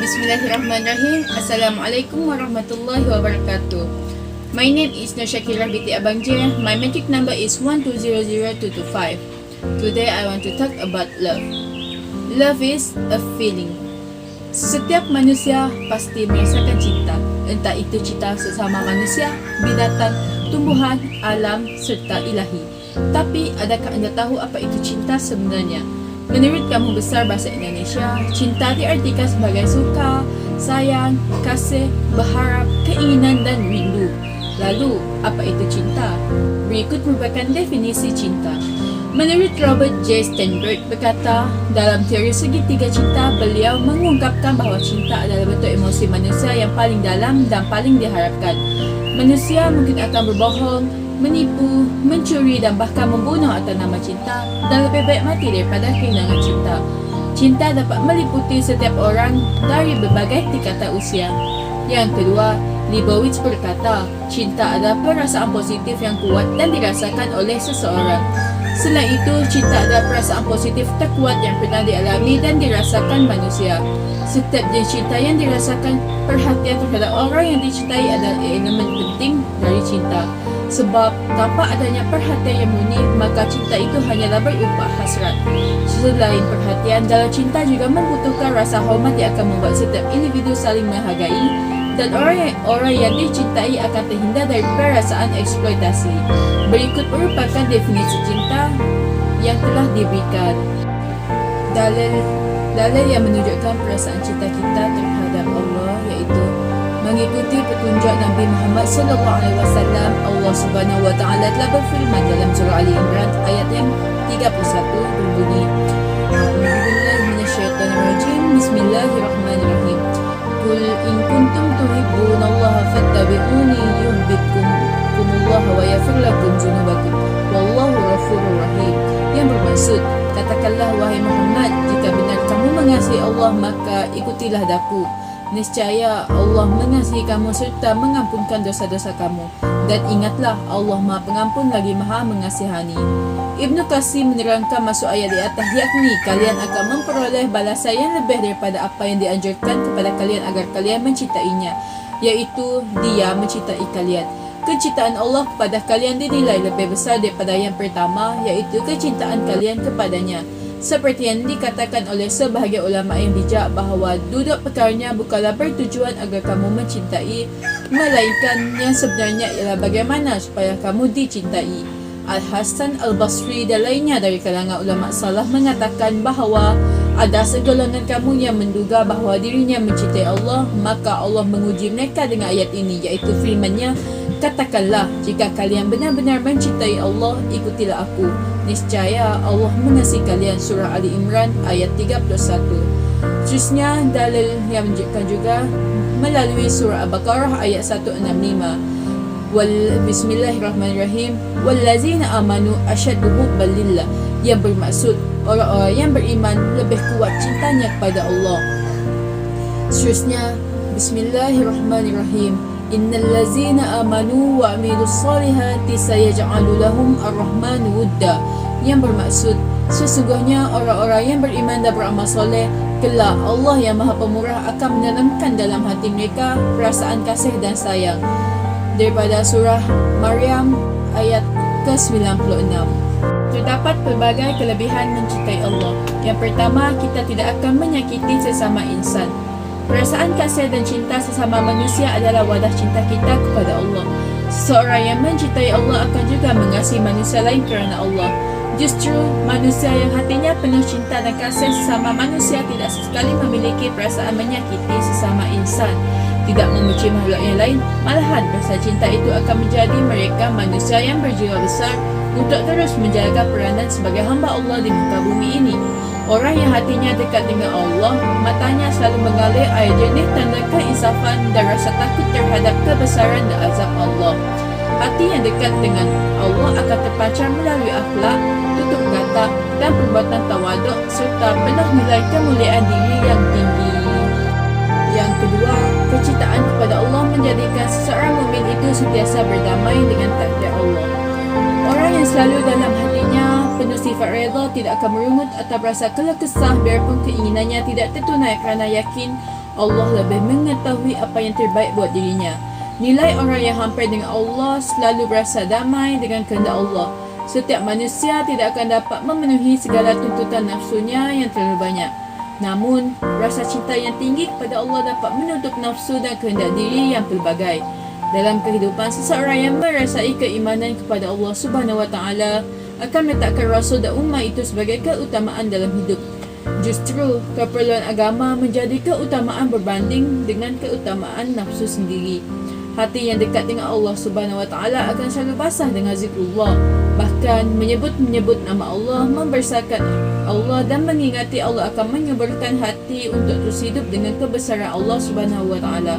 Bismillahirrahmanirrahim. Assalamualaikum warahmatullahi wabarakatuh. My name is Nur Shakira binti Abang J. My metric number is 1200225. Today I want to talk about love. Love is a feeling. Setiap manusia pasti merasakan cinta. Entah itu cinta sesama manusia, binatang, tumbuhan, alam serta ilahi. Tapi adakah anda tahu apa itu cinta sebenarnya? Menurut Kamus Besar Bahasa Indonesia, cinta diartikan sebagai suka, sayang, kasih, berharap, keinginan dan rindu. Lalu, apa itu cinta? Berikut merupakan definisi cinta. Menurut Robert J. Sternberg berkata, dalam teori segitiga cinta, beliau mengungkapkan bahawa cinta adalah bentuk emosi manusia yang paling dalam dan paling diharapkan. Manusia mungkin akan berbohong, menipu, mencuri dan bahkan membunuh atas nama cinta, dan lebih baik mati daripada kehilangan cinta. Cinta dapat meliputi setiap orang dari berbagai tingkatan usia. Yang kedua, Leibowitz berkata, cinta adalah perasaan positif yang kuat dan dirasakan oleh seseorang. Selain itu, cinta adalah perasaan positif terkuat yang pernah dialami dan dirasakan manusia. Setiap jenis cinta yang dirasakan, perhatian terhadap orang yang dicintai adalah elemen penting dari cinta. Sebab tanpa adanya perhatian yang murni, maka cinta itu hanyalah berupa hasrat. Selain perhatian, dalam cinta juga membutuhkan rasa hormat yang akan membuat setiap individu saling menghargai, dan orang yang dicintai akan terhindar dari perasaan eksploitasi. Berikut merupakan definisi cinta yang telah diberikan. Dalil yang menunjukkan perasaan cinta kita terhadap Allah iaitu mengikuti petunjuk Nabi Muhammad SAW. Allah Subhanahu wa taala telah berfirman dalam surah Ali Imran ayat yang 31 berbunyi, A'udzubillahi minasyaitonirrajim. Bismillahirrahmanirrahim. Qul in kuntum tuhibbunallaha fattabi'uni yuhibbukumullah wa yaghfir lakum dzunubakum wallahu ghafurur rahim. Yang bermaksud, katakanlah wahai Muhammad, jika benar kamu mengasihi Allah maka ikutilah daku. Niscaya Allah mengasihi kamu serta mengampunkan dosa-dosa kamu. Dan ingatlah, Allah Maha Pengampun lagi Maha Mengasihani. Ibnu Qasim menerangkan masuk ayat di atas, yakni kalian akan memperoleh balasan yang lebih daripada apa yang dianjurkan kepada kalian agar kalian mencintainya, iaitu Dia mencintai kalian. Kecintaan Allah kepada kalian dinilai lebih besar daripada yang pertama, iaitu kecintaan kalian kepadanya. Seperti yang dikatakan oleh sebahagian ulama yang bijak bahawa duduk perkaranya bukanlah bertujuan agar kamu mencintai, melainkan yang sebenarnya ialah bagaimana supaya kamu dicintai. Al-Hasan Al-Basri dan lainnya dari kalangan ulama salaf mengatakan bahawa ada segolongan kamu yang menduga bahawa dirinya mencintai Allah, maka Allah menguji mereka dengan ayat ini, iaitu firman-Nya, katakanlah, jika kalian benar-benar mencintai Allah, ikutilah aku. Niscaya Allah mengasihi kalian. Surah Ali Imran ayat 31. Terusnya, dalil yang menunjukkan juga melalui surah Al-Baqarah ayat 165. Bismillahirrahmanirrahim. Wallazina amanu asyaddu hubban lillah. Yang bermaksud, orang-orang yang beriman lebih kuat cintanya kepada Allah. Seterusnya, Bismillahirrahmanirrahim. Innal ladzina amanu wa amilus solihati sayaj'alu lahum ar-rahmanu wudda. Yang bermaksud, sesungguhnya orang-orang yang beriman dan beramal soleh, kelak Allah yang Maha Pemurah akan menanamkan dalam hati mereka perasaan kasih dan sayang. Daripada surah Maryam ayat ke-96. Terdapat pelbagai kelebihan mencintai Allah. Yang pertama, kita tidak akan menyakiti sesama insan. Perasaan kasih dan cinta sesama manusia adalah wadah cinta kita kepada Allah. Seseorang yang mencintai Allah akan juga mengasihi manusia lain kerana Allah. Justru, manusia yang hatinya penuh cinta dan kasih sesama manusia tidak sekali memiliki perasaan menyakiti sesama insan, tidak membenci makhluk yang lain. Malahan, rasa cinta itu akan menjadi mereka manusia yang berjiwa besar untuk terus menjaga peranan sebagai hamba Allah di muka bumi ini. Orang yang hatinya dekat dengan Allah, matanya selalu mengalir air jernih tanda keinsafan dan rasa takut terhadap kebesaran dan azab Allah. Hati yang dekat dengan Allah akan terpancar melalui akhlak, tutur kata dan perbuatan tawaduk serta penuh nilai kemuliaan diri yang tinggi. Yang kedua, kecintaan kepada Allah menjadikan seseorang mukmin itu sentiasa berdamai dengan takdir Allah. Orang yang selalu dalam hatinya penuh sifat redha tidak akan merungut atau berasa keluh kesah biarpun keinginannya tidak tertunai kerana yakin Allah lebih mengetahui apa yang terbaik buat dirinya. Nilai orang yang hampir dengan Allah selalu berasa damai dengan kehendak Allah. Setiap manusia tidak akan dapat memenuhi segala tuntutan nafsunya yang terlalu banyak. Namun, rasa cinta yang tinggi kepada Allah dapat menutup nafsu dan kehendak diri yang pelbagai. Dalam kehidupan seseorang yang merasai keimanan kepada Allah Subhanahu Wa Taala akan meletakkan rasul dan umat itu sebagai keutamaan dalam hidup. Justru, keperluan agama menjadi keutamaan berbanding dengan keutamaan nafsu sendiri. Hati yang dekat dengan Allah Subhanahu Wa Taala akan selalu basah dengan zikrullah. Bahkan menyebut-menyebut nama Allah, membesarkan Allah dan mengingati Allah akan menyuburkan hati untuk terus hidup dengan kebesaran Allah Subhanahu Wa Taala.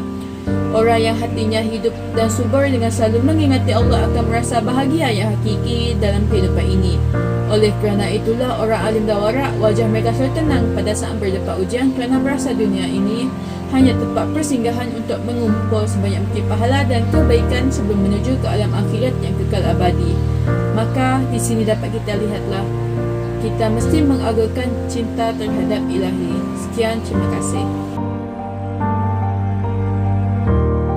Orang yang hatinya hidup dan subur dengan selalu mengingati Allah akan merasa bahagia yang hakiki dalam kehidupan ini. Oleh kerana itulah orang alim dan warak wajah mereka selalu tenang pada saat berdepan ujian kerana merasa dunia ini hanya tempat persinggahan untuk mengumpul sebanyak mungkin pahala dan kebaikan sebelum menuju ke alam akhirat yang kekal abadi. Maka di sini dapat kita lihatlah, kita mesti mengagungkan cinta terhadap ilahi. Sekian, terima kasih.